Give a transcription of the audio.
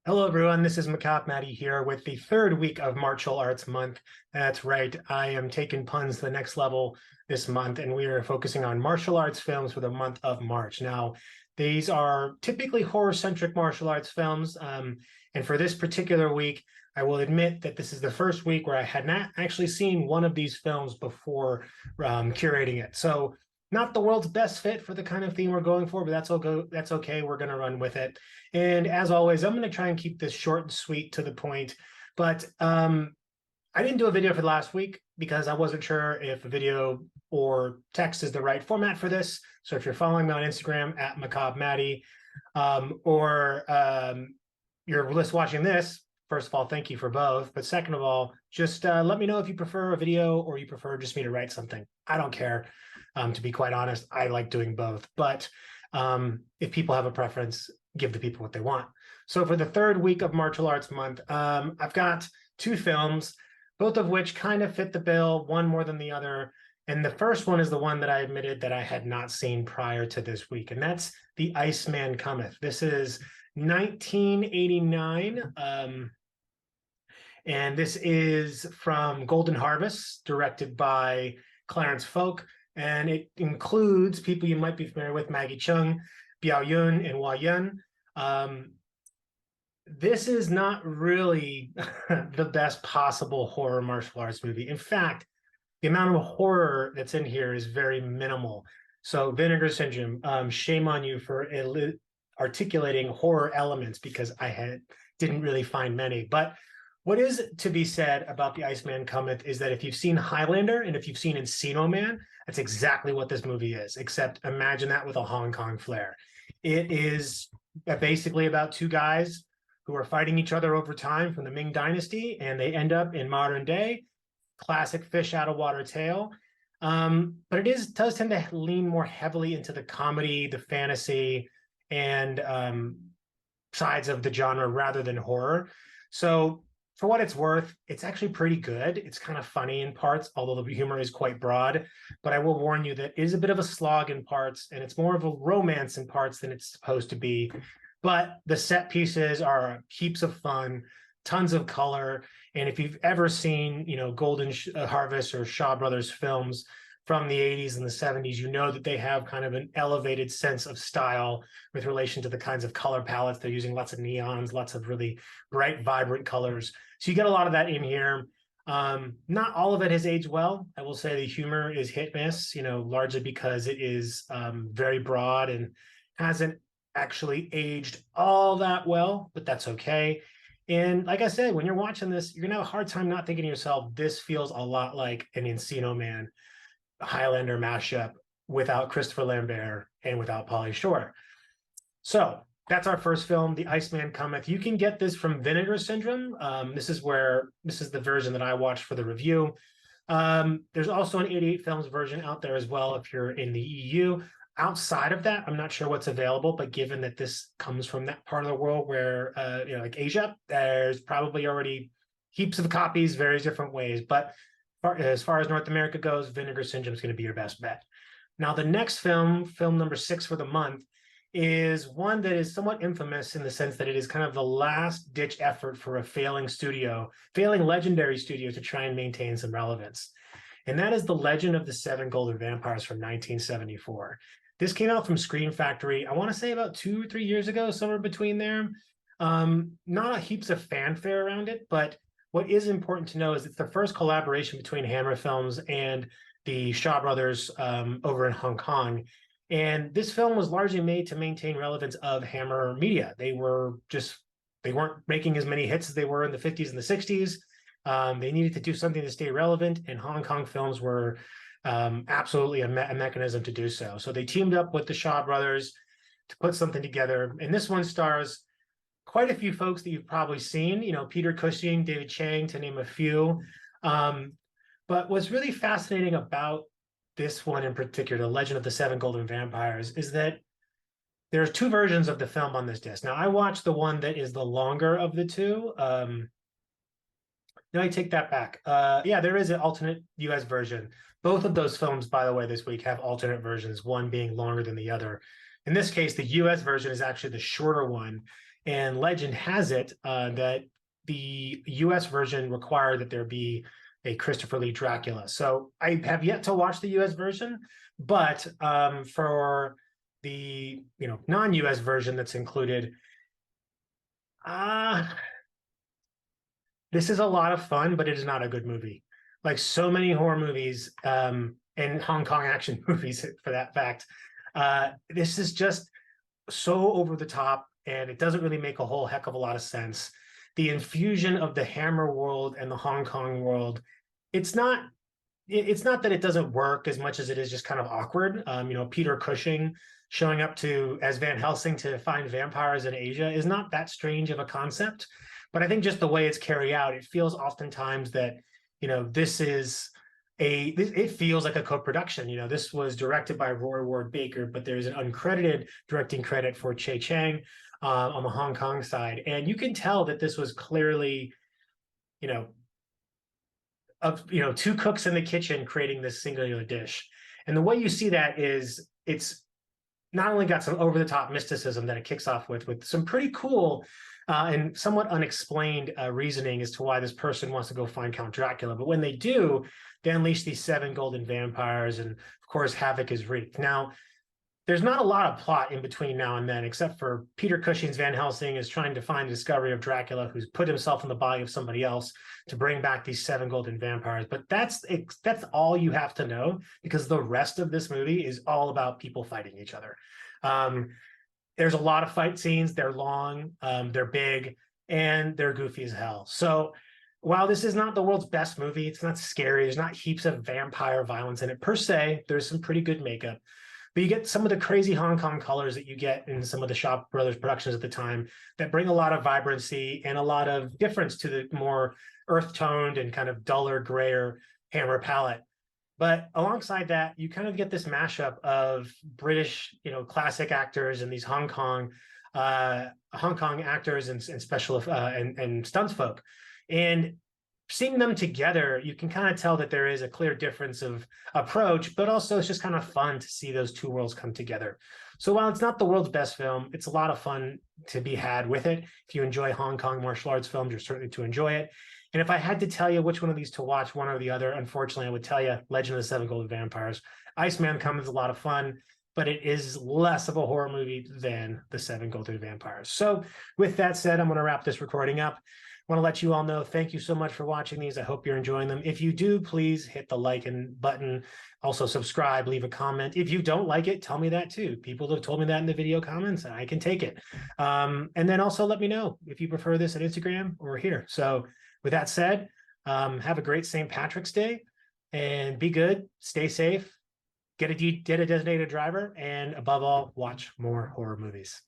Hello, everyone. This is Macabre Matty here with the third week of Martial Arts Month. That's right. I am taking puns to the next level this month, and we are focusing on martial arts films for the month of March. Now, these are typically horror-centric martial arts films, and for this particular week, I will admit that this is the first week where I had not actually seen one of these films before curating it. So, not the world's best fit for the kind of theme we're going for, but that's okay. We're going to run with it. And as always, I'm going to try and keep this short and sweet to the point. But I didn't do a video for the last week because I wasn't sure if video or text is the right format for this. So if you're following me on Instagram at Macabre Matty, or you're just watching this, first of all, thank you for both. But second of all, just let me know if you prefer a video or you prefer just me to write something. I don't care. To be quite honest, I like doing both. But if people have a preference, give the people what they want. So for the third week of Martial Arts Month, I've got two films, both of which kind of fit the bill, one more than the other. And the first one is the one that I admitted that I had not seen prior to this week, and that's The Iceman Cometh. This is 1989, and this is from Golden Harvest, directed by Clarence Folk, and it includes people you might be familiar with: Maggie Cheung, Biao Yun, and Hua Yun. This is not really the best possible horror martial arts movie. In fact, the amount of horror that's in here is very minimal. So Vinegar Syndrome, shame on you for articulating horror elements, because didn't really find many. But what is to be said about The Iceman Cometh is that if you've seen Highlander and if you've seen Encino Man, that's exactly what this movie is, except imagine that with a Hong Kong flair. It is basically about two guys who are fighting each other over time from the Ming Dynasty, and they end up in modern day. Classic fish out of water tale. But it does tend to lean more heavily into the comedy, the fantasy, and sides of the genre rather than horror. So for what it's worth, it's actually pretty good. It's kind of funny in parts, although the humor is quite broad. But I will warn you that it is a bit of a slog in parts, and it's more of a romance in parts than it's supposed to be. But the set pieces are heaps of fun, tons of color. And if you've ever seen, Golden Harvest or Shaw Brothers films from the 80s and the 70s, you know that they have kind of an elevated sense of style with relation to the kinds of color palettes. They're using lots of neons, lots of really bright, vibrant colors. So you get a lot of that in here. Not all of it has aged well. I will say the humor is hit miss, largely because it is very broad and hasn't actually aged all that well, but that's okay. And like I said, when you're watching this, you're gonna have a hard time not thinking to yourself, this feels a lot like an Encino Man Highlander mashup without Christopher Lambert and without Pauly Shore. So that's our first film, The Iceman Cometh. You can get this from Vinegar Syndrome. This is the version that I watched for the review. There's also an 88 Films version out there as well if you're in the EU. Outside of that, I'm not sure what's available, but given that this comes from that part of the world where, like Asia, there's probably already heaps of copies, various different ways. But as far as North America goes, Vinegar Syndrome is going to be your best bet. Now, the next film number 6 for the month, is one that is somewhat infamous in the sense that it is kind of the last-ditch effort for a failing legendary studio to try and maintain some relevance. And that is The Legend of the Seven Golden Vampires from 1974. This came out from Scream Factory, I want to say about 2 or 3 years ago, somewhere between there. Not heaps of fanfare around it, but what is important to know is it's the first collaboration between Hammer Films and the Shaw Brothers over in Hong Kong. And this film was largely made to maintain relevance of Hammer Media. They weren't making as many hits as they were in the 50s and the 60s. They needed to do something to stay relevant, and Hong Kong films were absolutely a mechanism to do so. So they teamed up with the Shaw Brothers to put something together. And this one stars quite a few folks that you've probably seen, Peter Cushing, David Chang, to name a few. But what's really fascinating about this one in particular, The Legend of the Seven Golden Vampires, is that there's 2 versions of the film on this disc. Now, I watched the one that is the longer of the two. No, I take that back. Yeah, there is an alternate US version. Both of those films, by the way, this week have alternate versions, one being longer than the other. In this case, the US version is actually the shorter one. And legend has it that the US version required that there be a Christopher Lee Dracula. So I have yet to watch the US version, but for the non-US version that's included, uh, this is a lot of fun, but it is not a good movie. Like so many horror movies, and Hong Kong action movies for that fact, this is just so over the top, and it doesn't really make a whole heck of a lot of sense. The infusion of the Hammer world and the Hong Kong world, it's not it's not that it doesn't work as much as it is just kind of awkward. Peter Cushing showing up to as Van Helsing to find vampires in Asia is not that strange of a concept. But I think just the way it's carried out, it feels oftentimes that, this is it feels like a co-production. This was directed by Roy Ward Baker, but there's an uncredited directing credit for Che Chang on the Hong Kong side. And you can tell that this was clearly, you know, two cooks in the kitchen creating this singular dish. And the way you see that is it's not only got some over the top mysticism that it kicks off with some pretty cool and somewhat unexplained reasoning as to why this person wants to go find Count Dracula. But when they do, they unleash these 7 golden vampires, and of course, havoc is wreaked. Now, there's not a lot of plot in between now and then, except for Peter Cushing's Van Helsing is trying to find the discovery of Dracula, who's put himself in the body of somebody else to bring back these 7 golden vampires. But that's all you have to know, because the rest of this movie is all about people fighting each other. There's a lot of fight scenes. They're long, they're big, and they're goofy as hell. So while this is not the world's best movie, it's not scary. There's not heaps of vampire violence in it per se. There's some pretty good makeup. But you get some of the crazy Hong Kong colors that you get in some of the Shaw Brothers productions at the time that bring a lot of vibrancy and a lot of difference to the more earth-toned and kind of duller, grayer Hammer palette. But alongside that, you kind of get this mashup of British, classic actors and these Hong Kong actors and special and stunts folk. And seeing them together, you can kind of tell that there is a clear difference of approach, but also it's just kind of fun to see those two worlds come together. So while it's not the world's best film, it's a lot of fun to be had with it. If you enjoy Hong Kong martial arts films, you're certainly to enjoy it. And if I had to tell you which one of these to watch, one or the other, unfortunately, I would tell you Legend of the Seven Golden Vampires. Iceman Cometh is a lot of fun, but it is less of a horror movie than the Seven Golden Vampires. So with that said, I'm going to wrap this recording up. I want to let you all know, thank you so much for watching these. I hope you're enjoying them. If you do, please hit the like button. Also subscribe, leave a comment. If you don't like it, tell me that too. People have told me that in the video comments, and I can take it. And then also let me know if you prefer this on Instagram or here. So with that said, have a great St. Patrick's Day and be good, stay safe, get a designated driver, and above all, watch more horror movies.